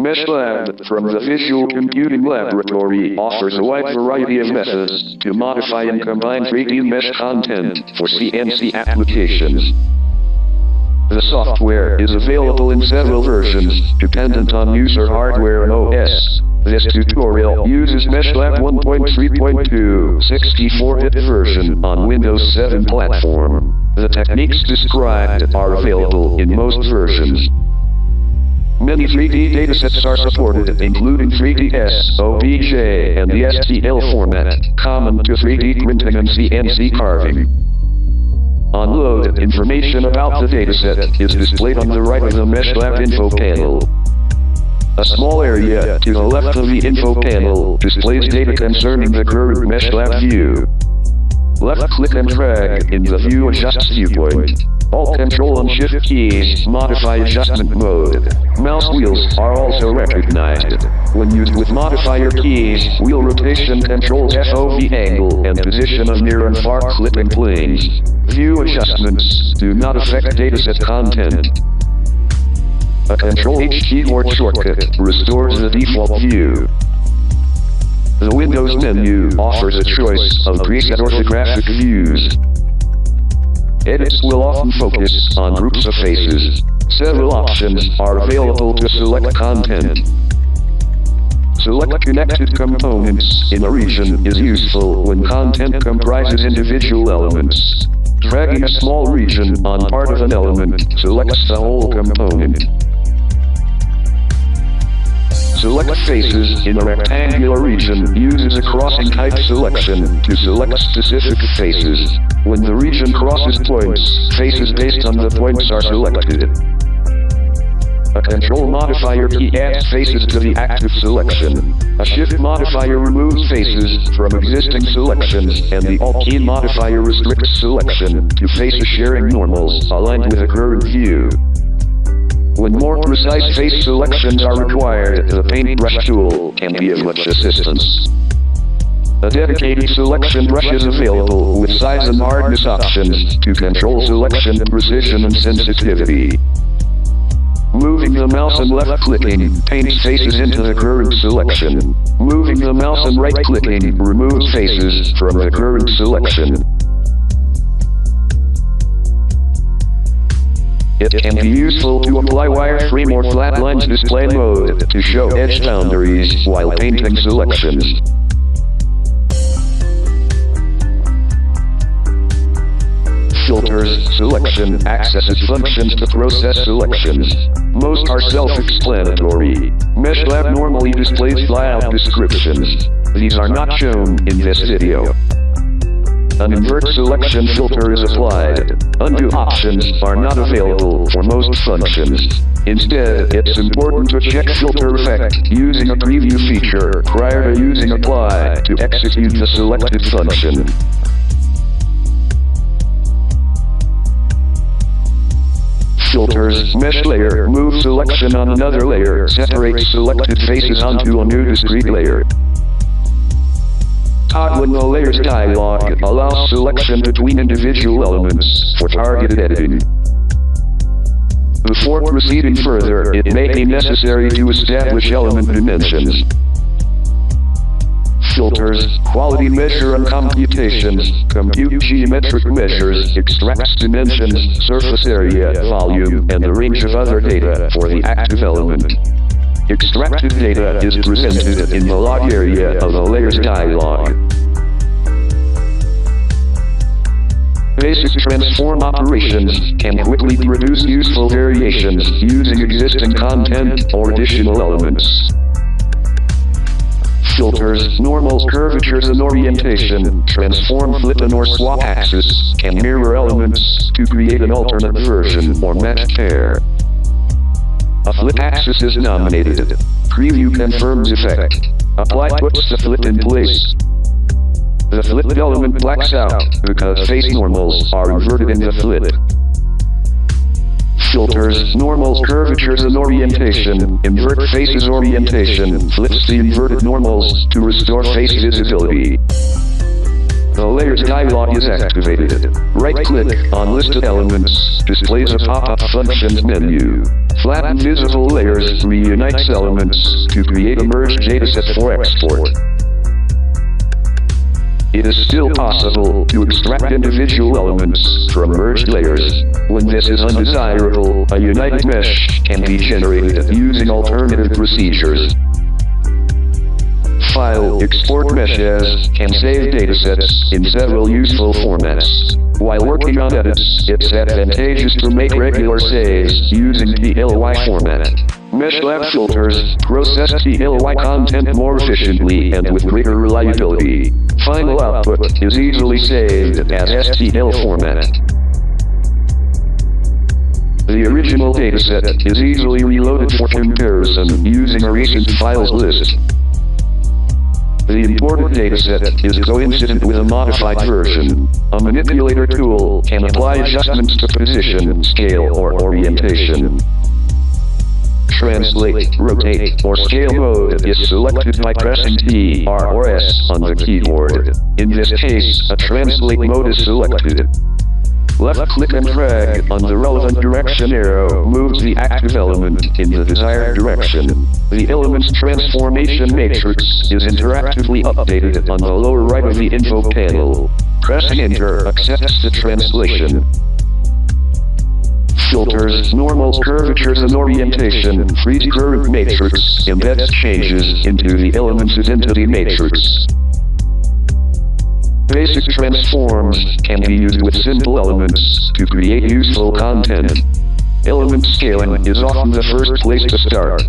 MeshLab from the Visual Computing Laboratory offers a wide variety of methods to modify and combine 3D mesh content for CNC applications. The software is available in several versions, dependent on user hardware and OS. This tutorial uses MeshLab 1.3.2 64-bit version on Windows 7 platform. The techniques described are available in most versions. Many 3D datasets are supported, including 3ds, OBJ, and the STL format, common to 3D printing and CNC carving. Unloaded information about the dataset is displayed on the right of the MeshLab info panel. A small area to the left of the info panel displays data concerning the current MeshLab view. Left-click and drag in the View Adjust viewpoint. Alt Control and Shift keys modify adjustment mode. Mouse wheels are also recognized. When used with modifier keys, wheel rotation controls FOV angle and position of near and far clipping planes. View adjustments do not affect dataset content. A Control-H keyboard shortcut restores the default view. The Windows menu offers a choice of preset orthographic views. Edits will often focus on groups of faces. Several options are available to select content. Select connected components in a region is useful when content comprises individual elements. Dragging a small region on part of an element selects the whole component. Select faces in a rectangular region uses a crossing type selection to select specific faces. When the region crosses points, faces based on the points are selected. A Control modifier key adds faces to the active selection. A Shift modifier removes faces from existing selections, and the Alt key modifier restricts selection to faces sharing normals aligned with the current view. When more precise face selections are required, the paintbrush tool can be of much assistance. A dedicated selection brush is available with size and hardness options to control selection precision and sensitivity. Moving the mouse and left-clicking paints faces into the current selection. Moving the mouse and right-clicking removes faces from the current selection. It can be useful to apply wireframe or flat lines display mode to show edge boundaries while painting selections. Filters, selection, accesses functions to process selections. Most are self-explanatory. MeshLab normally displays layout descriptions. These are not shown in this video. An invert selection filter is applied. Undo options are not available for most functions. Instead, it's important to check filter effect using a preview feature prior to using apply to execute the selected function. Filters, mesh layer, move selection on another layer, separates selected faces onto a new discrete layer. Toggle the layers dialog allows selection between individual elements for targeted editing. Before proceeding further, it may be necessary to establish element dimensions. Filters, quality measure and computations, compute geometric measures, extracts dimensions, surface area, volume, and a range of other data for the active element. Extracted data is presented in the log area of the layers dialog. Basic transform operations can quickly produce useful variations using existing content or additional elements. Filters, normals, curvatures, and orientation, transform, flip, and or swap axis, can mirror elements to create an alternate version or matched pair. A flip axis is nominated. Preview confirms effect. Apply puts the flip in place. The flipped element blacks out because face normals are inverted in the flip. Filters, normals, curvatures, and orientation, invert faces orientation, flips the inverted normals to restore face visibility. The Layers dialog is activated. Right-click on Listed Elements, displays a pop-up Functions menu. Flatten visible layers reunites elements to create a merged dataset for export. It is still possible to extract individual elements from merged layers. When this is undesirable, a united mesh can be generated using alternative procedures. File Export Mesh As can save datasets in several useful formats. While working on edits, it's advantageous to make regular saves using TLY format. MeshLab filters process TLY content more efficiently and with greater reliability. Final output is easily saved as STL format. The original dataset is easily reloaded for comparison using a recent files list. The imported dataset is coincident with a modified version. A manipulator tool can apply adjustments to position, scale, or orientation. Translate, rotate, or scale mode is selected by pressing T, R, or S on the keyboard. In this case, a translate mode is selected. Left-click and drag on the relevant direction arrow moves the active element in the desired direction. The element's transformation matrix is interactively updated on the lower right of the info panel. Pressing Enter accepts the translation. Filters, normals, curvatures, and orientation freeze current matrix embeds changes into the element's identity matrix. Basic transforms can be used with simple elements to create useful content. Element scaling is often the first place to start.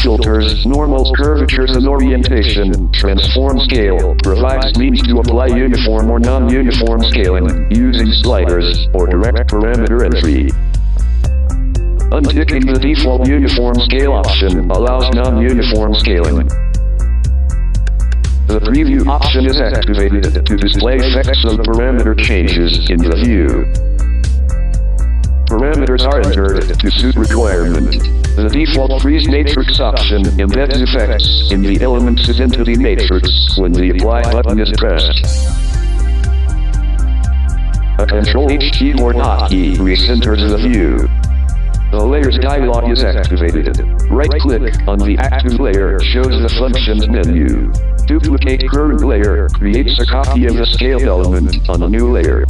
Filters, normals, curvatures, and orientation transform scale provides means to apply uniform or non-uniform scaling using sliders or direct parameter entry. Unticking the default uniform scale option allows non-uniform scaling. The preview option is activated to display effects of parameter changes in the view. Parameters are entered to suit requirement. The default freeze matrix option embeds effects in the element's identity matrix when the apply button is pressed. A Ctrl-H keyboard hotkey recenters the view. The Layers dialog is activated. Right-click on the active layer shows the Functions menu. Duplicate current layer creates a copy of the scaled element on a new layer.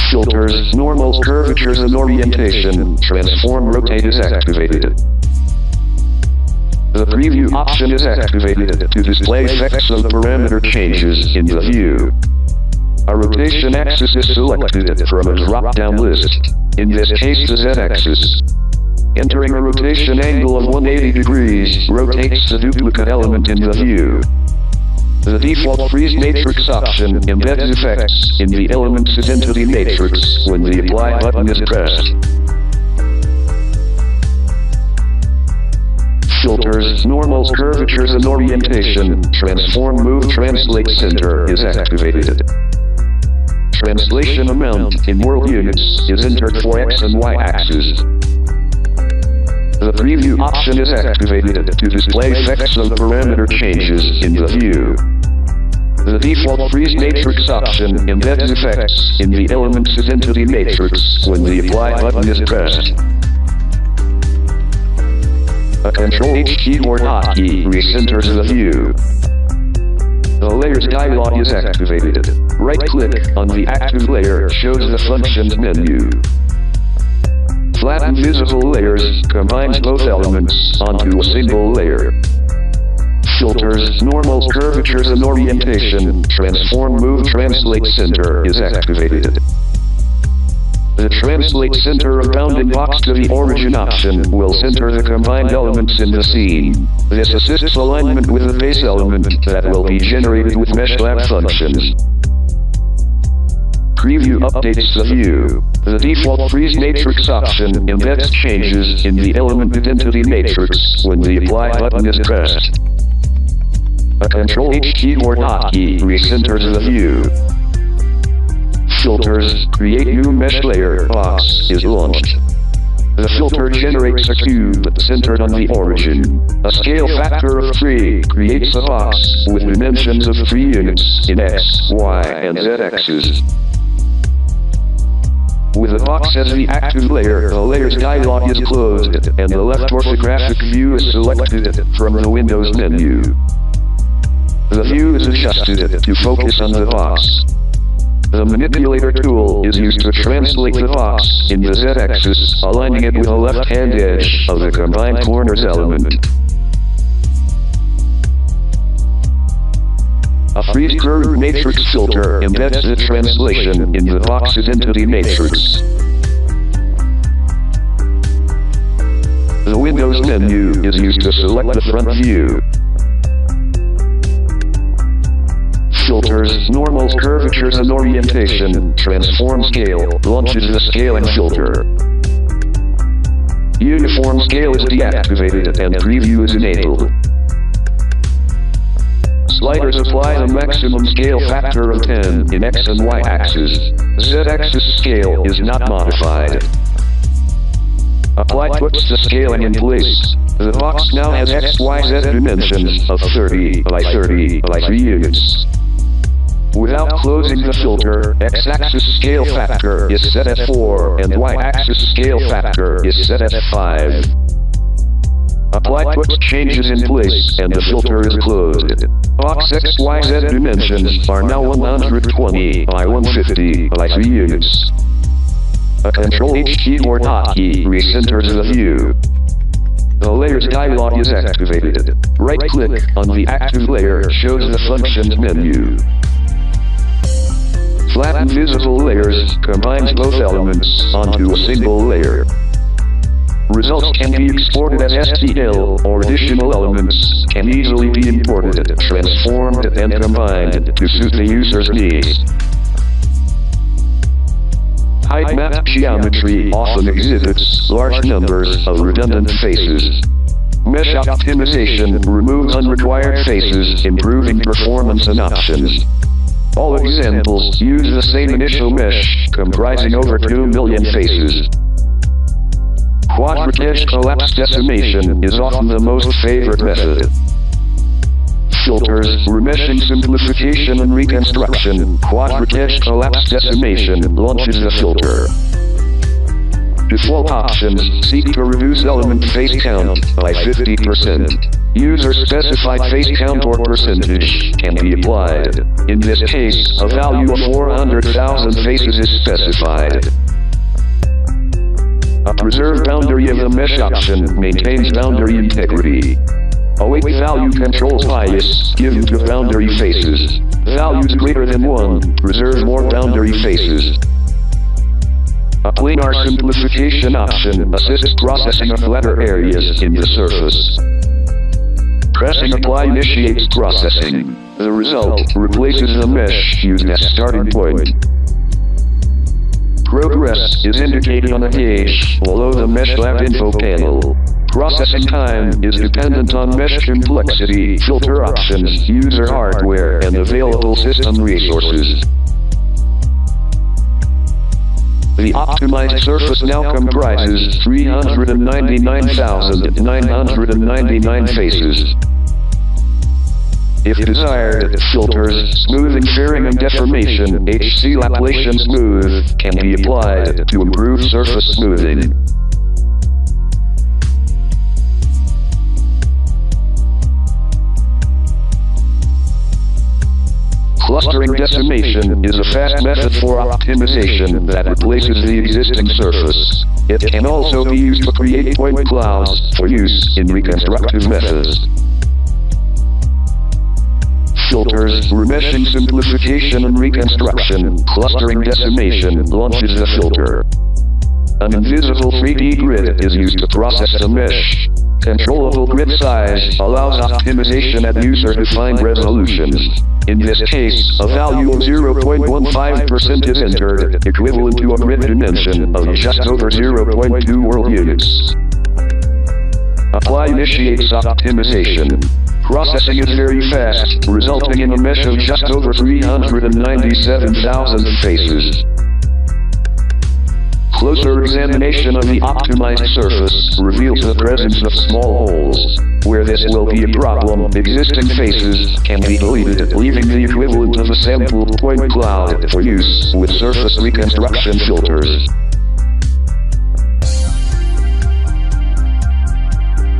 Filters, normals, curvatures, and orientation transform rotate is activated. The preview option is activated to display effects of parameter changes in the view. A rotation axis is selected from a drop-down list. In this case, the Z-axis. Entering a rotation angle of 180 degrees rotates the duplicate element in the view. The default freeze matrix option embeds effects in the element's identity matrix when the apply button is pressed. Filters, normals, curvatures, and orientation transform move translate center is activated. Translation amount in world units is entered for X and Y axes. The preview option is activated to display effects of parameter changes in the view. The default freeze matrix option embeds effects in the element's identity matrix when the apply button is pressed. A Ctrl-H keyboard hotkey recenters the view. The Layers dialog is activated. Right-click on the active layer shows the Functions menu. Flatten visible layers combines both elements onto a single layer. Filters, normals, curvatures, and orientation transform move translate center is activated. The translate center of bounding box to the origin option will center the combined elements in the scene. This assists alignment with the base element that will be generated with MeshLab functions. Preview updates the view. The default freeze matrix option embeds changes in the element identity matrix when the apply button is pressed. A Ctrl-H keyboard hotkey recenters the view. Filters, create new mesh layer box is launched. The filter generates a cube centered on the origin. A scale factor of 3 creates a box with dimensions of 3 units in X, Y, and Z axes. With the box as the active layer, the layers dialog is closed, and the left orthographic view is selected from the Windows menu. The view is adjusted to focus on the box. The manipulator tool is used to translate the box in the Z-axis, aligning it with the left-hand edge of the combined corners element. A freeze curve matrix filter embeds the translation in the box's entity matrix. The Windows menu is used to select the front view. Filters, normals, curvatures, and orientation. Transform scale launches the scaling filter. Uniform scale is deactivated and preview is enabled. Sliders apply the maximum scale factor of 10 in X and Y axis. Z-axis scale is not modified. Apply puts the scaling in place. The box now has X, Y, Z dimensions of 30 by 30 by 3 units. Without closing the filter, X-axis scale factor is set at 4 and Y-axis scale factor is set at 5. Apply puts changes in place and the filter is closed. Box XYZ dimensions are now 120 by 150 by 3 units. A Ctrl-H keyboard hotkey recenters the view. The layers dialog is activated. Right-click on the active layer shows the functions menu. Flatten visible layers combines both elements onto a single layer. Results can be exported as STL, or additional elements can easily be imported, transformed, and combined to suit the user's needs. Height map geometry often exhibits large numbers of redundant faces. Mesh optimization removes unrequired faces, improving performance and options. All examples use the same initial mesh, comprising over 2 million faces. Quadrant edge collapse decimation is often the most favored method. Filters, remeshing simplification and reconstruction. Quadrant edge collapse decimation launches the filter. Default options seek to reduce element face count by 50%. User-specified face count or percentage can be applied. In this case, a value of 400,000 faces is specified. A preserve boundary of the mesh option maintains boundary integrity. A weight value controls bias given to boundary faces. Values greater than 1 preserve more boundary faces. A planar simplification option assists processing of flatter areas in the surface. Pressing apply initiates processing. The result replaces the mesh used as starting point. Progress is indicated on a gauge below the MeshLab info panel. Processing time is dependent on mesh complexity, filter options, user hardware, and available system resources. The optimized surface now comprises 399,999 faces. If desired, filters, smoothing, shearing, and deformation (HC Laplacian smooth) can be applied to improve surface smoothing. Clustering decimation is a fast method for optimization that replaces the existing surface. It can also be used to create point clouds for use in reconstructive methods. Filters, remeshing simplification and reconstruction. Clustering decimation launches the filter. An invisible 3D grid is used to process the mesh. Controllable grid size allows optimization at user-defined resolutions. In this case, a value of 0.15% is entered, equivalent to a grid dimension of just over 0.2 world units. Apply initiates optimization. Processing is very fast, resulting in a mesh of just over 397,000 faces. Closer examination of the optimized surface reveals the presence of small holes. Where this will be a problem, existing faces can be deleted, leaving the equivalent of a sampled point cloud for use with surface reconstruction filters.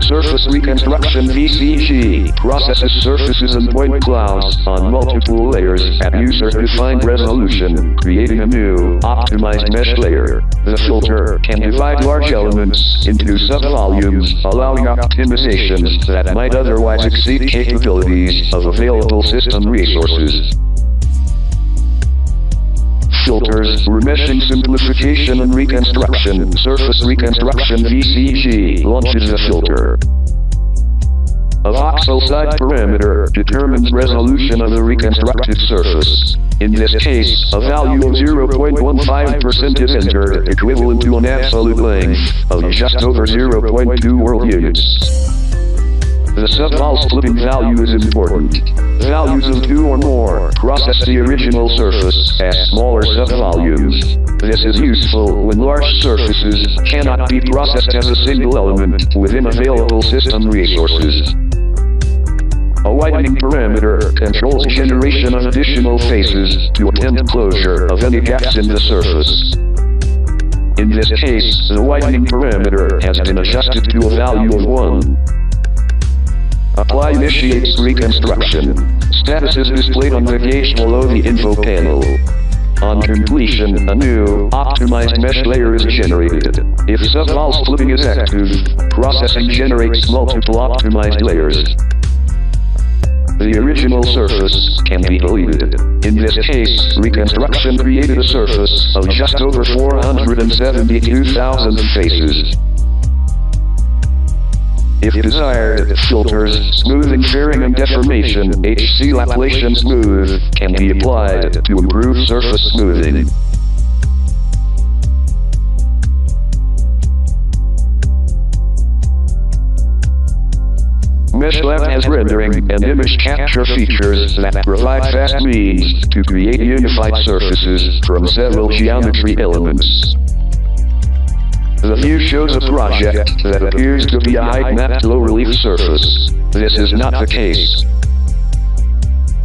Surface reconstruction VCG processes surfaces and point clouds on multiple layers at user-defined resolution, creating a new, optimized mesh layer. The filter can divide large elements into subvolumes, allowing optimizations that might otherwise exceed capabilities of available system resources. Filters, remeshing simplification and reconstruction. Surface reconstruction VCG launches a filter. A voxel side parameter determines resolution of the reconstructed surface. In this case, a value of 0.15% is entered, equivalent to an absolute length of just over 0.2 world units. The subvol splitting value is important. Values of 2 or more process the original surface as smaller subvolumes. This is useful when large surfaces cannot be processed as a single element within available system resources. A widening parameter controls generation of additional faces to attempt closure of any gaps in the surface. In this case, the widening parameter has been adjusted to a value of 1. Apply initiates reconstruction. Status is displayed on the gauge below the info panel. On completion, a new, optimized mesh layer is generated. If subvol splitting is active, processing generates multiple optimized layers. The original surface can be deleted. In this case, reconstruction created a surface of just over 472,000 faces. If desired, filters, smoothing, fairing, and deformation (HC Laplacian smooth) can be applied to improve surface smoothing. MeshLab has rendering and image capture features that provide fast means to create unified surfaces from several geometry elements. The view shows a project that appears to be a height-mapped low-relief surface. This is not the case.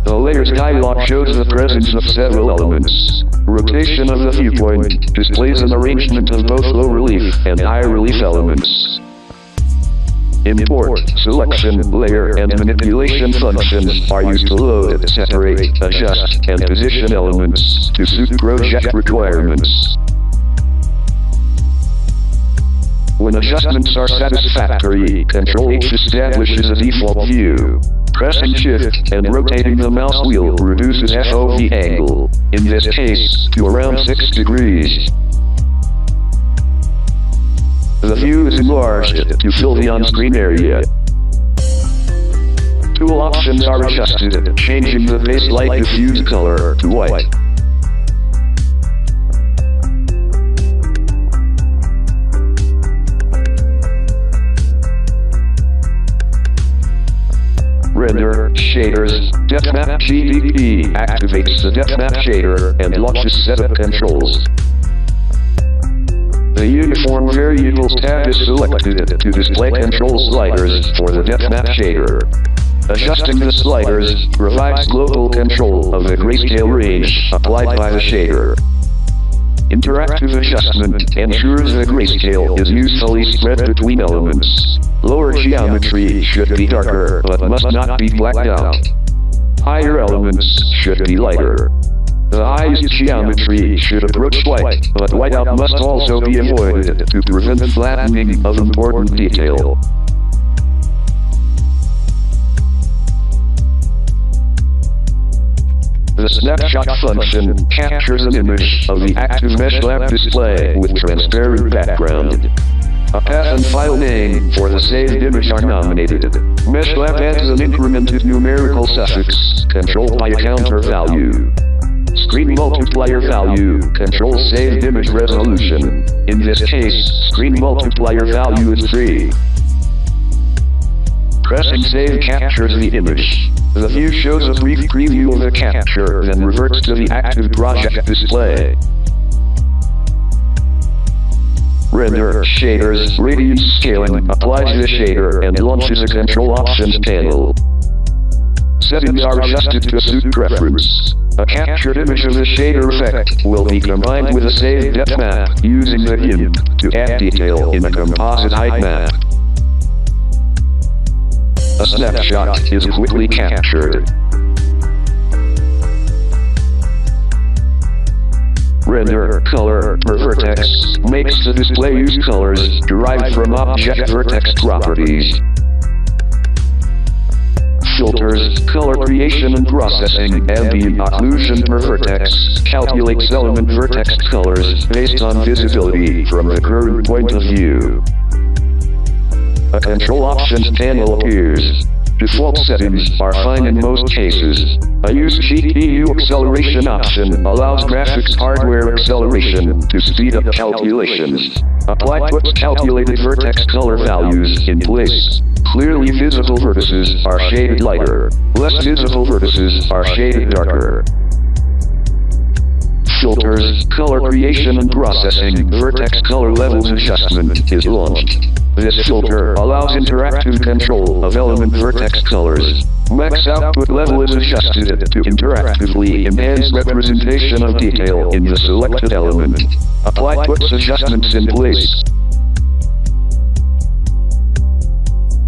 The Layers dialog shows the presence of several elements. Rotation of the viewpoint displays an arrangement of both low-relief and high-relief elements. Import, selection, layer, and manipulation functions are used to load, separate, adjust, and position elements to suit project requirements. When adjustments are satisfactory, Ctrl-H establishes a default view. Pressing Shift and rotating the mouse wheel reduces FOV angle, in this case, to around 6 degrees. The view is enlarged to fill the on-screen area. Tool options are adjusted, changing the base light diffuse color to white. Render, Shaders, DepthMap GDP activates the DepthMap shader and launches setup controls. The Uniform Variables tab is selected to display control sliders for the DepthMap shader. Adjusting the sliders provides global control of the grayscale range applied by the shader. Interactive adjustment ensures the grayscale is usefully spread between elements. Lower geometry should be darker but must not be blacked out. Higher elements should be lighter. The highest geometry should approach white, but whiteout must also be avoided to prevent flattening of important detail. The Snapshot function captures an image of the active MeshLab display with transparent background. A path and file name for the saved image are nominated. MeshLab adds an incremented numerical suffix, controlled by a counter value. Screen multiplier value controls saved image resolution. In this case, screen multiplier value is 3. Pressing save captures the image. The view shows a brief preview of the capture, then reverts to the active project display. Render, shaders, radiance scaling, applies the shader and launches a control options panel. Settings are adjusted to suit preference. A captured image of the shader effect will be combined with a saved depth map using the hint to add detail in a composite height map. A snapshot is quickly captured. Render color per vertex makes the display use colors derived from object vertex properties. Filters, color creation and processing, ambient occlusion per vertex calculates element vertex colors based on visibility from the current point of view. A control options panel appears. Default settings are fine in most cases. A use GPU acceleration option allows graphics hardware acceleration to speed up calculations. Apply puts calculated vertex color values in place. Clearly visible vertices are shaded lighter. Less visible vertices are shaded darker. Filters, color creation and processing, vertex color levels adjustment is launched. This filter allows interactive control of element vertex colors. Max output level is adjusted to interactively enhance representation of detail in the selected element. Apply puts adjustments in place.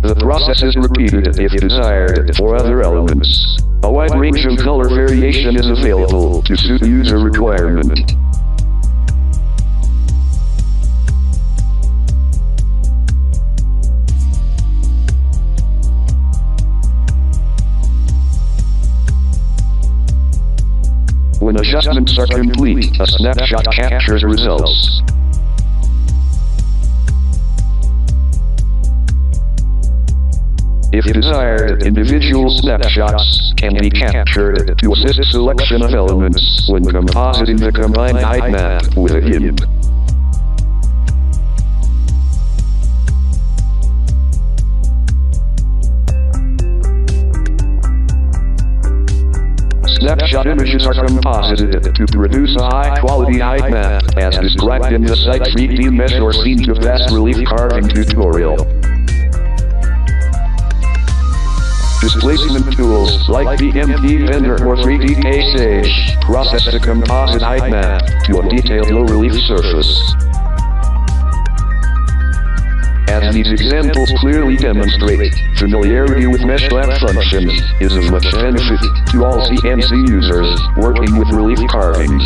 The process is repeated if desired for other elements. A wide range of color variation is available to suit user requirement. When adjustments are complete, a snapshot captures results. If desired, individual snapshots can be captured to assist selection of elements when compositing the combined height map with a hint. Snapshot images are composited to produce a high-quality height map, as described in the site 3D Mesh or Scene to Fast Relief Carving tutorial. Displacement tools like the MP Vendor or 3D Sage process the composite height map to a detailed low-relief surface. As these examples clearly demonstrate, familiarity with MeshLab functions is of much benefit to all CNC users working with relief carvings.